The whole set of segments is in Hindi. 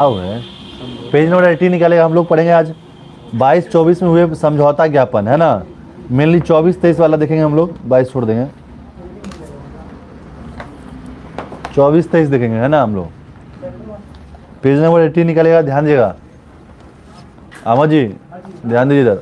अब है पेज नंबर 80 निकालेगा, हम लोग पढ़ेंगे आज 22-24 में हुए समझौता ज्ञापन, है ना। मेनली 24-23 वाला देखेंगे हम लोग, 22 छोड़ देंगे, 24-23 देखेंगे, है ना। हम लोग पेज नंबर 80 निकालेगा, ध्यान दीजिएगा अमर जी, ध्यान दीजिए इधर।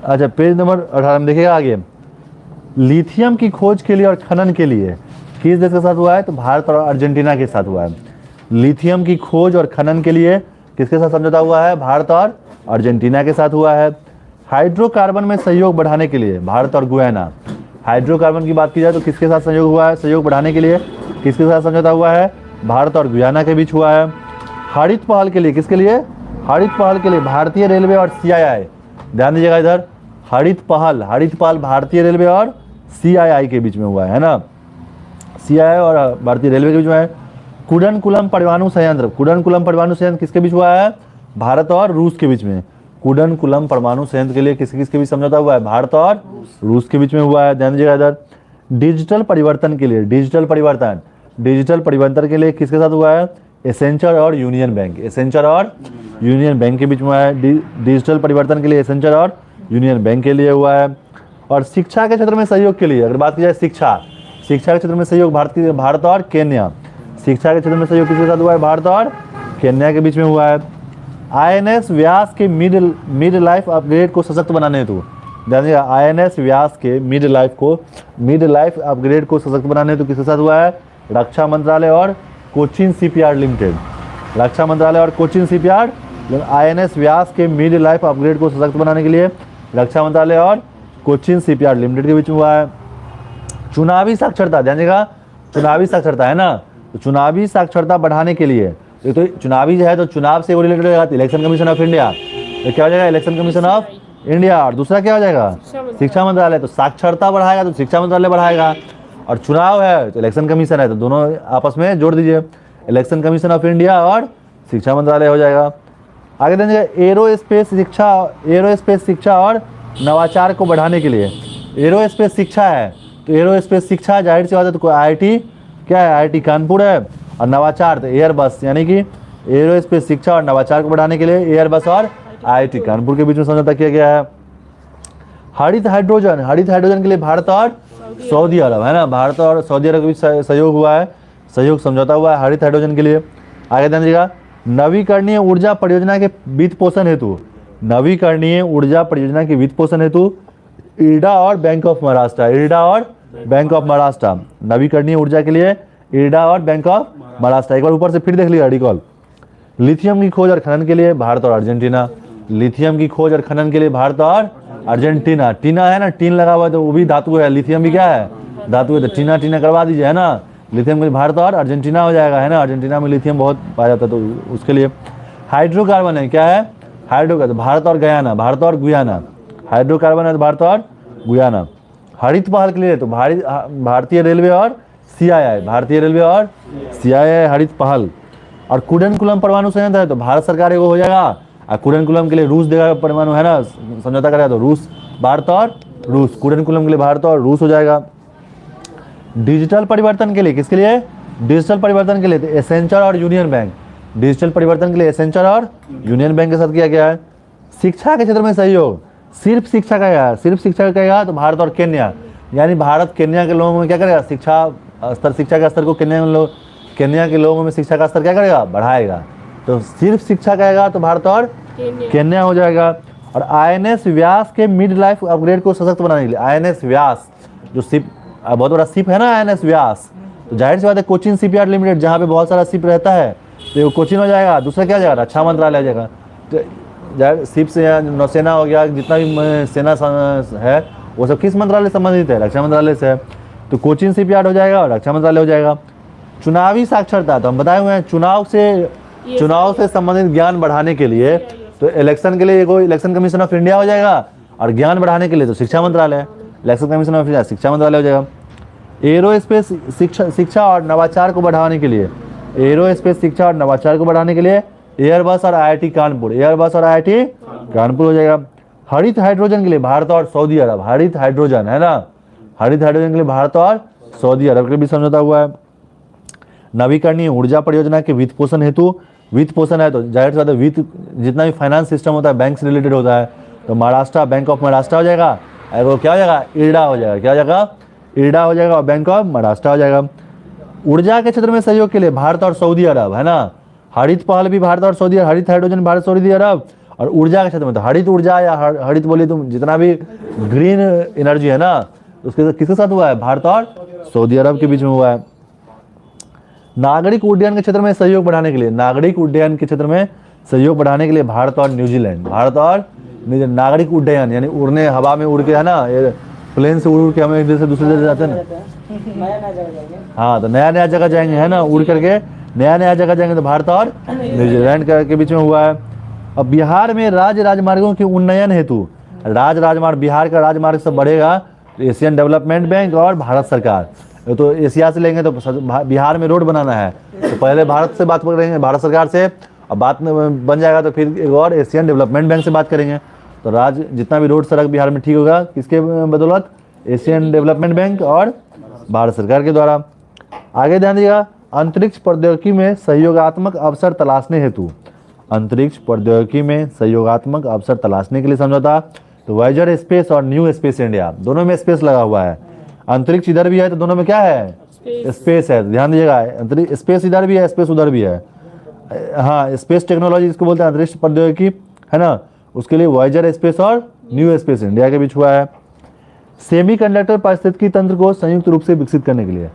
अच्छा, पेज नंबर 18 में देखिएगा आगे, लिथियम की खोज के लिए और खनन के लिए किस देश के साथ हुआ है? तो भारत और अर्जेंटीना के साथ हुआ है। लिथियम की खोज और खनन के लिए किसके साथ समझौता हुआ है? भारत और अर्जेंटीना के साथ हुआ है। हाइड्रोकार्बन में सहयोग बढ़ाने के लिए भारत और गुयाना। हाइड्रोकार्बन की बात की जाए तो किसके साथ सहयोग हुआ है? सहयोग बढ़ाने के लिए किसके साथ समझौता हुआ है? भारत और गुयाना के बीच हुआ है। हरित पहल के लिए किसके लिए? हरित पहल के लिए भारतीय रेलवे और CII। ध्यान दीजिएगा इधर, हरित पहल भारतीय रेलवे और CII के बीच में हुआ है ना। CII और भारतीय रेलवे के बीच में है। कुडनकुलम परमाणु संयंत्र किसके बीच हुआ है? भारत और रूस के बीच में। कुडनकुलम परमाणु संयंत्र के लिए किसके बीच समझौता हुआ है? भारत और रूस के बीच में हुआ है। ध्यान दीजिएगा इधर। डिजिटल परिवर्तन के लिए किसके साथ हुआ है? एसेंचर और यूनियन बैंक के बीच में हुआ है। डिजिटल परिवर्तन के लिए एसेंचर और यूनियन बैंक के लिए हुआ है। और शिक्षा के क्षेत्र में सहयोग के लिए अगर बात की जाए, शिक्षा के क्षेत्र में सहयोग भारत और केन्या। शिक्षा के क्षेत्र में सहयोग किसके साथ हुआ है? भारत और केन्या के बीच में हुआ है। INS व्यास के मिड लाइफ अपग्रेड को सशक्त बनाने हेतु, ध्यान दीजिएगा, INS व्यास के मिड लाइफ अपग्रेड को सशक्त बनाने हेतु किसके साथ हुआ है? रक्षा मंत्रालय और कोचिन शिपयार्ड लिमिटेड। INS व्यास के मिड लाइफ अपग्रेड को सशक्त बनाने के लिए रक्षा मंत्रालय और कोचिन शिपयार्ड लिमिटेड के बीच में हुआ है। चुनावी साक्षरता, ध्यान दीजिएगा, चुनावी साक्षरता है ना, तो चुनावी साक्षरता बढ़ाने के लिए, तो चुनावी जो है तो चुनाव से वो रिलेटेड हो जाता है, इलेक्शन कमीशन ऑफ इंडिया। तो क्या हो जाएगा? Election commission of India. और दूसरा क्या हो जाएगा? शिक्षा मंत्रालय। तो साक्षरता बढ़ाएगा तो शिक्षा मंत्रालय बढ़ाएगा, और चुनाव है तो इलेक्शन कमीशन है, तो दोनों आपस में जोड़ दीजिए, इलेक्शन कमीशन ऑफ इंडिया और शिक्षा मंत्रालय हो जाएगा। आगे देखिए, एरोस्पेस शिक्षा और नवाचार को बढ़ाने के लिए, एरोस्पेस शिक्षा है तो एरोस्पेस शिक्षा जाहिर सी बात है तो कोई IIT क्या है? IIT कानपुर है। और नवाचार तो एयरबस, यानी कि एरोस्पेस शिक्षा और नवाचार को बढ़ाने के लिए एयरबस और IIT कानपुर के बीच में समझौता किया गया है। हरित हाइड्रोजन के लिए भारत और सऊदी अरब, है ना, भारत और सऊदी अरब के बीच सहयोग हुआ है, सहयोग समझौता हुआ है हरित हाइड्रोजन के लिए। आगे ध्यान दीजिएगा, नवीकरणीय ऊर्जा परियोजना के वित्त पोषण हेतु IRDA और बैंक ऑफ महाराष्ट्र, नवीकरणीय ऊर्जा के लिए IRDA और बैंक ऑफ महाराष्ट्र। एक बार ऊपर से फिर देख लिया आर्टिकल। लिथियम की खोज और खनन के लिए भारत और अर्जेंटीना, टीना है ना, टीन लगा हुआ है तो वो भी धातु है, लिथियम भी क्या है? धातु है, तो टीना करवा दीजिए, है ना। लिथियम के भारत और अर्जेंटीना हो जाएगा, है ना, अर्जेंटीना में लिथियम बहुत पाया जाता है तो उसके लिए। हाइड्रोकार्बन है, क्या है? हाइड्रोकार्बन, भारत और गुयाना, हाइड्रोकार्बन है तो भारत और गुयाना। हरित पहल के लिए तो भारतीय रेलवे और CII हरित पहल। और कुडनकुलम परमाणु संयंत्र है तो भारत सरकार एगो हो जाएगा, और कुडनकुलम के लिए रूस देगा परमाणु, है ना, समझौता करेगा तो भारत और रूस, कुडनकुलम के लिए भारत और रूस हो जाएगा। डिजिटल परिवर्तन के लिए किसके लिए? डिजिटल परिवर्तन के लिए तो एसेंचर और यूनियन बैंक, के साथ किया गया है। शिक्षा के क्षेत्र में सहयोग, सिर्फ शिक्षा का कहेगा तो भारत और केन्या, यानी भारत केन्या के लोगों में क्या करेगा? शिक्षा का स्तर को केन्या के लोगों में शिक्षा का स्तर क्या करेगा? बढ़ाएगा। तो सिर्फ शिक्षा कहेगा तो भारत और केन्या हो जाएगा। और INS व्यास के मिड लाइफ अपग्रेड को सशक्त बनाने के लिए, INS व्यास जो शिप, बहुत बड़ा शिप है ना INS व्यास, तो जाहिर सी बात है कोचिन शिपयार्ड लिमिटेड जहाँ पे बहुत सारा शिप रहता है तो वो कोचिन हो जाएगा। दूसरा क्या हो जाएगा? रक्षा मंत्रालय हो जाएगा। तो शिप से नौसेना हो गया, जितना भी सेना है वो सब किस मंत्रालय से संबंधित है? रक्षा मंत्रालय से है, तो कोचिन शिपयार्ड हो जाएगा और रक्षा मंत्रालय हो जाएगा। चुनावी साक्षरता तो हम बताए हुए हैं, चुनाव से संबंधित ज्ञान बढ़ाने के लिए तो इलेक्शन के लिए कोई इलेक्शन कमीशन ऑफ इंडिया हो जाएगा, और ज्ञान बढ़ाने के लिए तो शिक्षा मंत्रालय, इलेक्शन कमीशन ऑफ इंडिया शिक्षा मंत्रालय हो जाएगा। एरोस्पेस शिक्षा और नवाचार को बढ़ाने के लिए, एयरबस और IIT कानपुर, हो जाएगा। हरित हाइड्रोजन के लिए भारत और सऊदी अरब, हरित हाइड्रोजन के लिए भारत और सऊदी अरब के बीच समझौता हुआ है। नवीकरणीय ऊर्जा परियोजना के वित्त पोषण हेतु, वित्त पोषण है तो जाहिर सी बात है वित्त, जितना भी फाइनेंस सिस्टम होता है बैंक से रिलेटेड होता है, तो महाराष्ट्र, बैंक ऑफ महाराष्ट्र हो जाएगा, और वो क्या हो जाएगा, इरडा हो जाएगा, क्या हो जाएगा, इरडा हो जाएगा, और बैंक ऑफ महाराष्ट्र हो जाएगा। ऊर्जा के क्षेत्र में सहयोग के लिए भारत और सऊदी अरब, है ना, हरित पहल भी भारत और सऊदी अरब, हरित हाइड्रोजन भारत सऊदी अरब, और ऊर्जा के क्षेत्र में तो हरित ऊर्जा या हरित बोलिए तुम जितना भी ग्रीन एनर्जी है ना, उसके किसके साथ हुआ है, भारत और सऊदी अरब के बीच में हुआ है। नागरिक उड्डयन के क्षेत्र में सहयोग बढ़ाने के लिए, नागरिक उड्डयन के क्षेत्र में सहयोग बढ़ाने के लिए भारत और न्यूजीलैंड, भारत और नागरिक उड्डयन यानी उड़ने, हवा में उड़ के, है ना, ये प्लेन से उड़ के हम एक देश से दूसरे देश जाते हैं ना, हाँ, तो नया नया जगह जाएंगे, है ना, उड़ करके नया नया जगह जाएंगे, तो भारत और न्यूजीलैंड के बीच में हुआ है। अब बिहार में राज्य राजमार्गों के उन्नयन हेतु, राजमार्ग, बिहार का राजमार्ग सब बढ़ेगा, एशियन डेवलपमेंट बैंक और भारत सरकार, तो एशिया से लेंगे तो बिहार में रोड बनाना है, तो पहले भारत से बात करेंगे, भारत सरकार से, अब बात बन जाएगा तो फिर एक और एशियन डेवलपमेंट बैंक से बात करेंगे, तो राज्य जितना भी रोड सड़क बिहार में ठीक होगा, किसके बदौलत, एशियन डेवलपमेंट बैंक और भारत सरकार के द्वारा। आगे ध्यान दीजिएगा, अंतरिक्ष प्रौद्योगिकी में सहयोगात्मक अवसर तलाशने हेतु, अंतरिक्ष प्रौद्योगिकी में सहयोगात्मक अवसर तलाशने के लिए समझौता, तो वाइजर स्पेस और न्यू स्पेस इंडिया, दोनों में स्पेस लगा हुआ है, अंतरिक्ष इधर भी है तो दोनों में क्या है, स्पेस है, ध्यान दीजिएगा, अंतरिक्ष स्पेस इधर भी है, स्पेस उधर भी है, हाँ, स्पेस टेक्नोलॉजी जिसको बोलते हैं अंतरिक्ष प्रौद्योगिकी, है ना, उसके लिए वॉयजर स्पेस और न्यू स्पेस इंडिया के बीच हुआ है। सेमीकंडक्टर पारिस्थितिकी तंत्र को संयुक्त रूप से विकसित करने के लिए,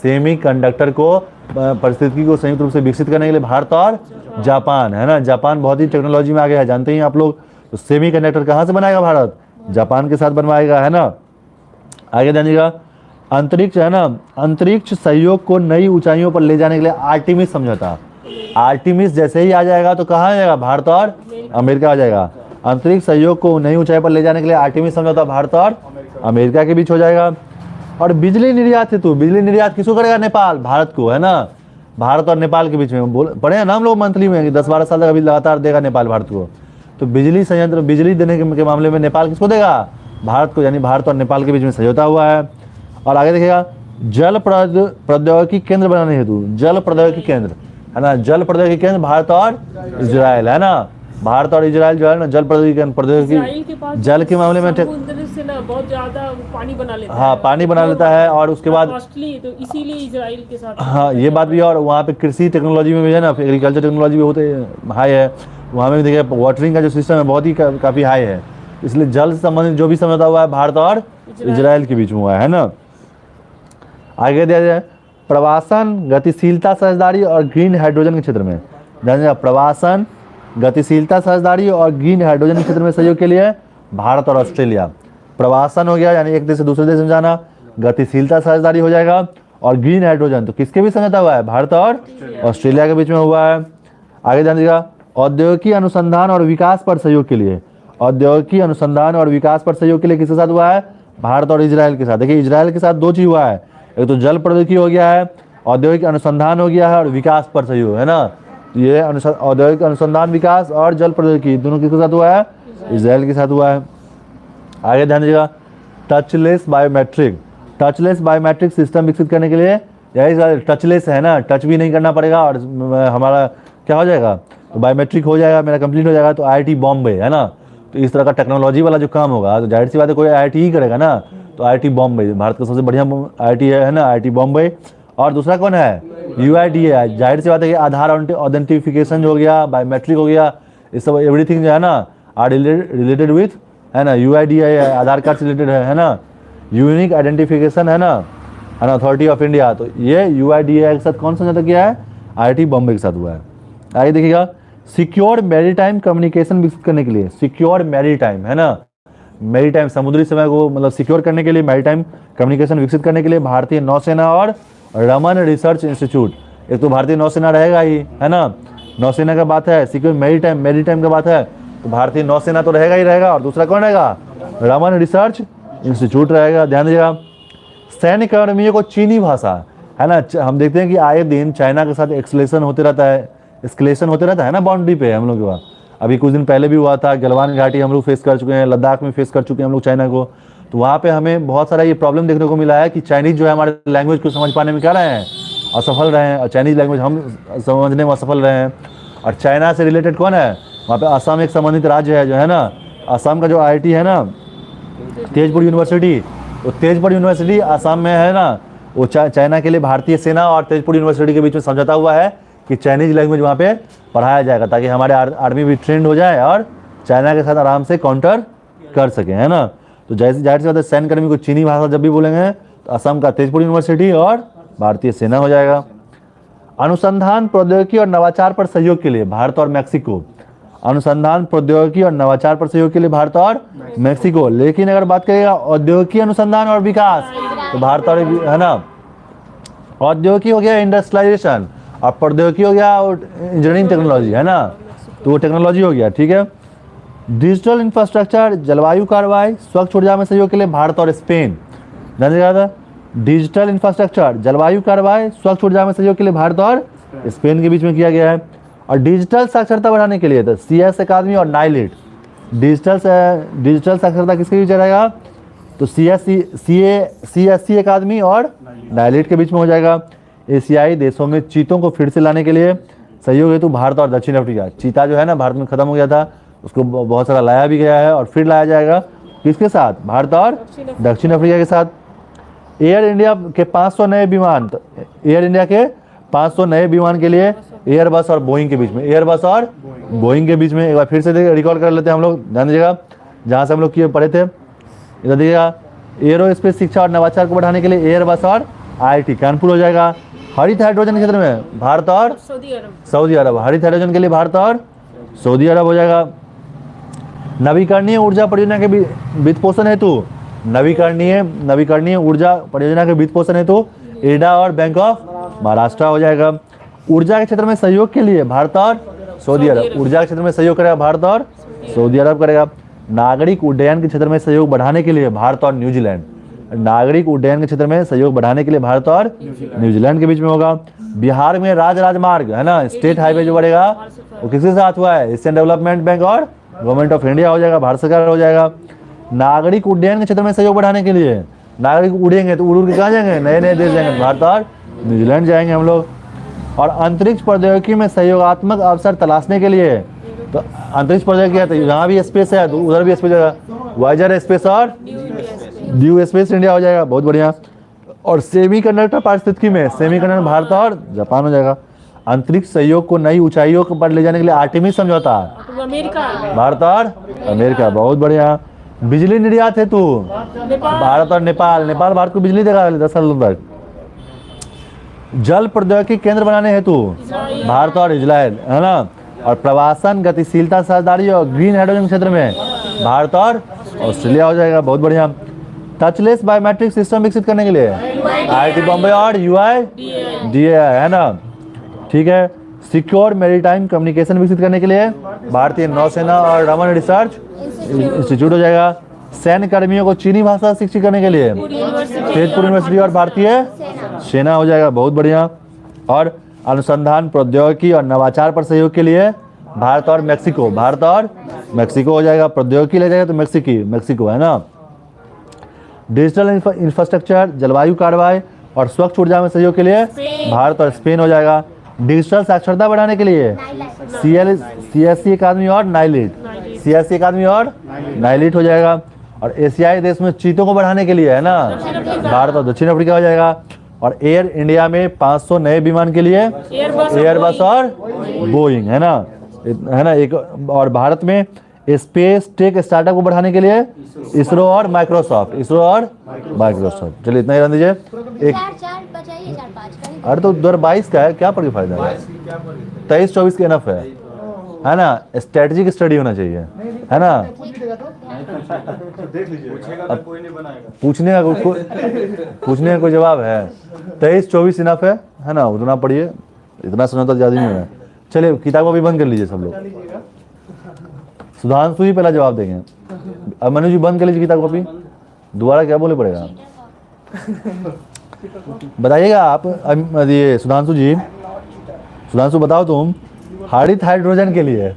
सेमीकंडक्टर को पारिस्थितिकी को संयुक्त रूप से विकसित करने के लिए भारत और जापान, है ना, जापान बहुत ही टेक्नोलॉजी में आगे है, जानते ही आप लोग, तो सेमीकंडक्टर कहाँ से बनाएगा, भारत जापान के साथ बनवाएगा, है ना। आगे जानिएगा, अंतरिक्ष, है ना, अंतरिक्ष सहयोग को नई ऊंचाइयों पर ले जाने के लिए आर्टिमिस समझौता, आर्टिमिस जैसे ही आ जाएगा तो कहाँ आ जाएगा, भारत और अमेरिका आ जाएगा, अंतरिक्ष सहयोग को नई ऊंचाई पर ले जाने के लिए आर्टिमिस समझौता भारत और अमेरिका के बीच हो जाएगा। और बिजली निर्यात हेतु, बिजली निर्यात किसको करेगा, नेपाल, भारत को, है ना, भारत और नेपाल के बीच में पढ़े हैं ना हम लोग मंथली में, 10-12 साल तक अभी लगातार देगा नेपाल भारत को, तो बिजली संयंत्र, बिजली देने के मामले में नेपाल किसको देगा, भारत को, यानी भारत और नेपाल के बीच में समझौता हुआ है। और आगे देखिएगा, जल प्रौद्योगिकी केंद्र बनाने हेतु, जल प्रौद्योगिकी केंद्र, है ना, जल प्रौद्योगिकी केंद्र भारत और इजराइल, है ना, भारत और इजराइल जो है ना, जल प्रौद्योगिकी, जल के मामले में से ना बहुत ज्यादा पानी बना लेता है, हाँ, पानी बना लेता है, और उसके बाद तो इसीलिए इजराइल के साथ, हाँ, ये बात भी है, और वहाँ पे कृषि टेक्नोलॉजी में भी है ना, एग्रीकल्चर टेक्नोलॉजी भी बहुत हाई है, वहाँ में भी देखिए वाटरिंग का जो सिस्टम है बहुत ही काफ़ी हाई है, इसलिए जल से संबंधित जो भी समझौता हुआ है भारत और इजराइल के बीच में हुआ है ना। आगे दिया जाए, प्रवासन, गतिशीलता, साझेदारी और ग्रीन हाइड्रोजन के क्षेत्र में, ध्यान, प्रवासन, गतिशीलता, साझेदारी और ग्रीन हाइड्रोजन के क्षेत्र में सहयोग के लिए भारत और ऑस्ट्रेलिया, प्रवासन हो गया यानी एक देश से दूसरे देश में जाना, गतिशीलता साझेदारी हो जाएगा, और ग्रीन हाइड्रोजन तो किसके बीच समझौता हुआ है, भारत और ऑस्ट्रेलिया के बीच में हुआ है। आगे ध्यान दीजिएगा, औद्योगिकी अनुसंधान और विकास पर सहयोग के लिए, औद्योगिकी अनुसंधान और विकास पर सहयोग के लिए किसके साथ हुआ है, भारत और इजराइल के साथ। देखिए इजराइल के साथ दो चीज हुआ है, एक तो जल प्रौद्योगिकी हो गया है, औद्योगिक अनुसंधान हो गया है, और विकास पर सहयोग, है ना, ये औद्योगिक अनुसंधान विकास और जल प्रौद्योगिकी दोनों किसके साथ हुआ है, इजराइल के साथ हुआ है। आगे ध्यान दीजिएगा, touchless biometric, touchless biometric system विकसित करने के लिए, यही टचलेस है ना, टच भी नहीं करना पड़ेगा, और हमारा क्या हो जाएगा, तो बायोमेट्रिक हो जाएगा, मेरा कंप्लीट हो जाएगा, तो IIT बॉम्बे, है ना, तो इस तरह का टेक्नोलॉजी वाला जो काम होगा, तो जाहिर सी बात है कोई IIT ही करेगा ना, तो IIT बॉम्बे भारत का सबसे बढ़िया IIT है ना, IIT बॉम्बे। और दूसरा कौन है, UIDAI, जाहिर सी बात है कि आधार ऑथेंटिफिकेशन हो गया, बायोमेट्रिक हो गया, ये सब एवरीथिंग जो है ना आर रिलेटेड विथ, है ना, UIDAI आधार कार्ड से रिलेटेड है ना, यूनिक आइडेंटिफिकेशन, है ना, अथॉरिटी ऑफ इंडिया, तो ये UIDAI के साथ कौन समझौता किया है, IIT बॉम्बे के साथ हुआ है। आगे देखिएगा, सिक्योर मैरीटाइम कम्युनिकेशन विकसित करने के लिए, सिक्योर मैरीटाइम, है ना, मैरीटाइम समुद्री समय को मतलब सिक्योर करने के लिए, मैरीटाइम कम्युनिकेशन विकसित करने के लिए भारतीय नौसेना और रमन रिसर्च इंस्टीट्यूट, एक तो भारतीय नौसेना रहेगा ही, है ना, नौसेना का बात है, सिक्योर मैरीटाइम का बात है, तो भारतीय नौसेना तो रहेगा ही रहेगा, और दूसरा कौन रहेगा, रमन रिसर्च इंस्टीट्यूट रहेगा। ध्यान दीजिएगा, सैन्य कर्मियों को चीनी भाषा, है ना, हम देखते हैं कि आए दिन चाइना के साथ एस्केलेशन होते रहता है ना, बाउंड्री पे हम लोग के वहाँ, अभी कुछ दिन पहले भी हुआ था, गलवान घाटी हम लोग फेस कर चुके हैं, लद्दाख में फेस कर चुके हैं हम लोग चाइना को, तो वहाँ पे हमें बहुत सारा ये प्रॉब्लम देखने को मिला है कि चाइनीज जो है हमारे लैंग्वेज को समझ पाने में क्या रहे हैं, असफल रहे हैं और चाइनीज़ लैंग्वेज हम समझने में असफल रहे हैं। और चाइना से रिलेटेड कौन है वहाँ पे? असम एक संबंधित राज्य है जो है ना। असम का जो IIT है ना, तेजपुर यूनिवर्सिटी, वो तेजपुर यूनिवर्सिटी असम में है ना। वो चाइना के लिए भारतीय सेना और तेजपुर यूनिवर्सिटी के बीच में समझौता हुआ है कि चाइनीज़ लैंग्वेज वहाँ पे पढ़ाया जाएगा, ताकि हमारे आर्मी भी ट्रेंड हो जाए और चाइना के साथ आराम से काउंटर कर सके, है ना। तो जैसे जाहिर सी बात है, सैन्यकर्मी को चीनी भाषा जब भी बोलेंगे तो असम का तेजपुर यूनिवर्सिटी और भारतीय सेना हो जाएगा। अनुसंधान प्रौद्योगिकी और नवाचार पर सहयोग के लिए भारत और मैक्सिको। अनुसंधान प्रौद्योगिकी और नवाचार पर सहयोग के लिए भारत और मैक्सिको। लेकिन अगर बात करेगा औद्योगिकी अनुसंधान और विकास, तो भारत और, है ना। औद्योगिकी हो गया इंडस्ट्रियलाइजेशन और प्रौद्योगिकी हो गया इंजीनियरिंग टेक्नोलॉजी, है ना। तो वो टेक्नोलॉजी हो गया, ठीक है। डिजिटल इंफ्रास्ट्रक्चर, जलवायु कार्रवाई, स्वच्छ ऊर्जा में सहयोग के लिए भारत और स्पेन। जानिएगा था, डिजिटल इंफ्रास्ट्रक्चर, जलवायु कार्रवाई, स्वच्छ ऊर्जा में सहयोग के लिए भारत और स्पेन के बीच में किया गया है। और डिजिटल साक्षरता बढ़ाने के लिए तो CS अकादमी और नाइलिट। डिजिटल साक्षरता किसके बीच रहेगा? तो CSC अकादमी और नाइलिट के बीच में हो जाएगा। एशियाई देशों में चीतों को फिर से लाने के लिए सहयोग हेतु भारत और दक्षिण अफ्रीका। चीता जो है ना भारत में खत्म हो गया था, उसको बहुत सारा लाया भी गया है और फिर लाया जाएगा। किसके साथ? भारत और दक्षिण अफ्रीका के साथ। एयर इंडिया के 500 नए विमान, एयर इंडिया के 500 नए विमान के लिए एयरबस और बोइंग के बीच में, एयरबस और बोइंग के बीच में। एक बार फिर से रिकॉल कर लेते हैं हम लोग, ध्यान दीजिएगा जहाँ से हम लोग किए पढ़े थे। इधर देखिएगा, एरोस्पेस शिक्षा और नवाचार को बढ़ाने के लिए एयरबस और IIT कानपुर हो जाएगा। हरित हाइड्रोजन के क्षेत्र में भारत और सऊदी अरब। हरित हाइड्रोजन के लिए भारत और सऊदी अरब हो जाएगा। नवीकरणीय ऊर्जा परियोजना के वित्त पोषण हेतु, नवीकरणीय ऊर्जा परियोजना के वित्त पोषण हेतु एडा और बैंक ऑफ महाराष्ट्र हो जाएगा। ऊर्जा के क्षेत्र में सहयोग के लिए भारत और सऊदी अरब। ऊर्जा के क्षेत्र में सहयोग करेगा भारत और सऊदी अरब करेगा। नागरिक उड्डयन के क्षेत्र में सहयोग बढ़ाने के लिए भारत और न्यूजीलैंड। नागरिक उड्डयन के क्षेत्र में सहयोग बढ़ाने के लिए भारत और न्यूजीलैंड के बीच में होगा। बिहार में राजमार्ग, है ना, स्टेट हाईवे जो बढ़ेगा वो किसके साथ हुआ है? एशियन डेवलपमेंट बैंक और गवर्नमेंट ऑफ इंडिया हो जाएगा, भारत सरकार हो जाएगा। नागरिक उड्डयन के क्षेत्र में सहयोग बढ़ाने के लिए, नागरिक उड़ेंगे तो उड़ के कहाँ जाएंगे? नए नए देश जाएंगे, भारत और न्यूजीलैंड जाएंगे हम लोग। और अंतरिक्ष प्रौद्योगिकी में सहयोगात्मक अवसर तलाशने के लिए, तो अंतरिक्ष प्रौद्योगिकी है तो यहाँ भी स्पेस है तो उधर भी स्पेस है, वाइजर स्पेस और ड्यू स्पेस इंडिया हो जाएगा, बहुत बढ़िया। और सेमीकंडक्टर पारिस्थितिकी में सेमीकंडक्टर भारत और जापान हो जाएगा। अंतरिक्ष सहयोग को नई ऊंचाइयों पर ले जाने के लिए आर्टेमिस समझौता, भारत और अमेरिका, बहुत बढ़िया। बिजली निर्यात हेतु भारत और नेपाल भारत को बिजली देगा 10 साल तक। जल प्रौद्योगिकी केंद्र बनाने हेतु भारत और इजराइल, है ना। और प्रवासन, गतिशीलता, साझेदारी और ग्रीन हाइड्रोजन क्षेत्र में भारत और ऑस्ट्रेलिया हो जाएगा, बहुत बढ़िया। टचलेस बायोमेट्रिक सिस्टम विकसित करने के लिए IIT बॉम्बे और UIDAI, है ना, ठीक है। सिक्योर मैरीटाइम कम्युनिकेशन विकसित करने के लिए भारतीय नौसेना और रमन रिसर्च इंस्टीट्यूट हो जाएगा। सैन्य कर्मियों को चीनी भाषा शिक्षित करने के लिए तेजपुर यूनिवर्सिटी और भारतीय सेना हो जाएगा, बहुत बढ़िया। और अनुसंधान प्रौद्योगिकी और नवाचार पर सहयोग के लिए भारत और मैक्सिको हो जाएगा। प्रौद्योगिकी ले जाएगा तो मैक्सिको, है ना। डिजिटल इंफ्रास्ट्रक्चर, जलवायु कार्रवाई और स्वच्छ ऊर्जा में सहयोग के लिए भारत और स्पेन हो जाएगा। डिजिटल साक्षरता बढ़ाने के लिए CSC अकादमी और नाइलिट हो जाएगा। और एशियाई देश में चीतों को बढ़ाने के लिए, है ना, भारत और दक्षिण अफ्रीका हो जाएगा। और एयर इंडिया में 500 नए विमान के लिए एयरबस और बोइंग, है ना एक। और भारत में स्पेस टेक स्टार्टअप को बढ़ाने के लिए इसरो और माइक्रोसॉफ्ट। चलिए इतना ही रहने दीजिए। एक अरे तो 2022 का है, क्या पढ़ के फायदा है? 23-24 के इनफ है ना। स्ट्रेटेजिक स्टडी होना चाहिए, है ना। पूछने का कोई जवाब है? 23-24 इनफ है ना, उतना पढ़िए, इतना समझौता ज्यादा नहीं है। चलिए किताबों भी बंद कर लीजिए सब लोग। सुधांशु जी पहला जवाब देंगे। अब मनु जी बंद कर लीजिए किताब कॉपी। दोबारा क्या बोले पड़ेगा बताइएगा आप। ये सुधांशु बताओ तुम, हरित हाइड्रोजन के लिए